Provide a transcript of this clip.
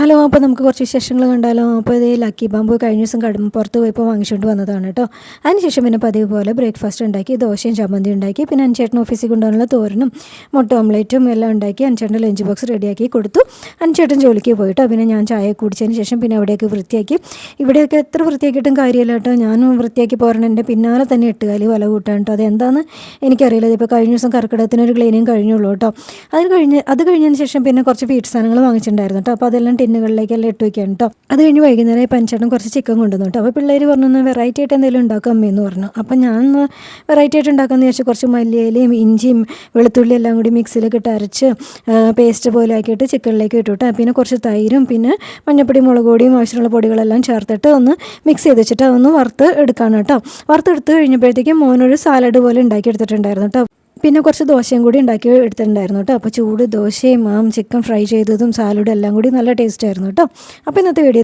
Hello, അപ്പോൾ നമുക്ക് കുറച്ച് വിശേഷങ്ങൾ കണ്ടാലോ. അപ്പോൾ ഇത് ലക്കി ബാമ്പു കഴിഞ്ഞ ദിവസം പുറത്ത് പോയപ്പോൾ വാങ്ങിച്ചുകൊണ്ട് വന്നതാണ് കേട്ടോ. അതിനുശേഷം പിന്നെ പതിവ് പോലെ ബ്രേക്ക്ഫാസ്റ്റ് ഉണ്ടാക്കി, ദോശയും ചമ്മന്തി ഉണ്ടാക്കി, പിന്നെ അഞ്ചേട്ടൻ ഓഫീസിൽ കൊണ്ടുപോകാനുള്ള തോരനും മുട്ട ഓംലേറ്റും എല്ലാം ഉണ്ടാക്കി അഞ്ചേട്ടൻ്റെ ലഞ്ച് ബോക്സ് റെഡിയാക്കി കൊടുത്തു. അഞ്ചേട്ടൻ ജോലിക്ക് പോയിട്ടോ. പിന്നെ ഞാൻ ചായ കുടിച്ചതിന് ശേഷം പിന്നെ അവിടെയൊക്കെ വൃത്തിയാക്കി. ഇവിടെയൊക്കെ എത്ര വൃത്തിയാക്കിയിട്ടും കാര്യമില്ല കേട്ടോ. ഞാനും വൃത്തിയാക്കി പോരണം, എൻ്റെ പിന്നാലെ തന്നെ എട്ടുകാലി വല കൂട്ടാൻ കേട്ടോ. അതെന്താണെന്ന് എനിക്കറിയില്ല. ഇപ്പോൾ കഴിഞ്ഞ ദിവസം കർക്കിടകത്തിനൊരു ക്ലീനിങ് കഴിഞ്ഞുള്ളൂ കേട്ടോ. അത് കഴിഞ്ഞതിന് ശേഷം പിന്നെ കുറച്ച് വീട്ട് സാധനങ്ങൾ വാങ്ങിച്ചിട്ടുണ്ടായിരുന്നു കേട്ടോ. അപ്പോൾ അതെല്ലാം ടിന്നുകളിലേക്കെല്ലാം ഇട്ട് വയ്ക്കാൻ കേട്ടോ. അത് കഴിഞ്ഞ് വൈകുന്നേരം പഞ്ചേട്ടൻ കുറച്ച് ചിക്കൻ കൊണ്ടുവന്നു കേട്ടോ. അപ്പോൾ പിള്ളേർ പറഞ്ഞു വെറൈറ്റി ആയിട്ട് എന്തെങ്കിലും ഉണ്ടാക്കും അമ്മയെന്ന് പറഞ്ഞു. അപ്പോൾ ഞാൻ വെറൈറ്റി ആയിട്ട് ഉണ്ടാക്കാമെന്ന് വിചാരിച്ചു. കുറച്ച് മല്ലിയിലയും ഇഞ്ചിയും വെളുത്തുള്ളി എല്ലാം കൂടി മിക്സിയിലേക്ക് ഇട്ട് അരച്ച് പേസ്റ്റ് പോലെ ആക്കിയിട്ട് ചിക്കനിലേക്ക് ഇട്ടു കേട്ടോ. പിന്നെ കുറച്ച് തൈരും പിന്നെ മഞ്ഞപ്പൊടി മുളക് പൊടിയും ആവശ്യമുള്ള പൊടികളെല്ലാം ചേർത്തിട്ട് ഒന്ന് മിക്സ് ചെയ്ത് വെച്ചിട്ട് അതൊന്ന് വറുത്ത് എടുക്കാണ് കേട്ടോ. വറുത്തെടുത്ത് കഴിഞ്ഞപ്പോഴത്തേക്കും മോനൊരു സാലഡ് പോലെ ഉണ്ടാക്കി എടുത്തിട്ടുണ്ടായിരുന്നു കേട്ടോ. പിന്നെ കുറച്ച് ദോശയും കൂടി ഉണ്ടാക്കി എടുത്തിട്ടുണ്ടായിരുന്നു കേട്ടോ. അപ്പോൾ ചൂട് ദോശയും ചിക്കൻ ഫ്രൈ ചെയ്തതും സാലഡും എല്ലാം കൂടി നല്ല ടേസ്റ്റ് ആയിരുന്നു കേട്ടോ. അപ്പോൾ ഇന്നത്തെ വീഡിയോ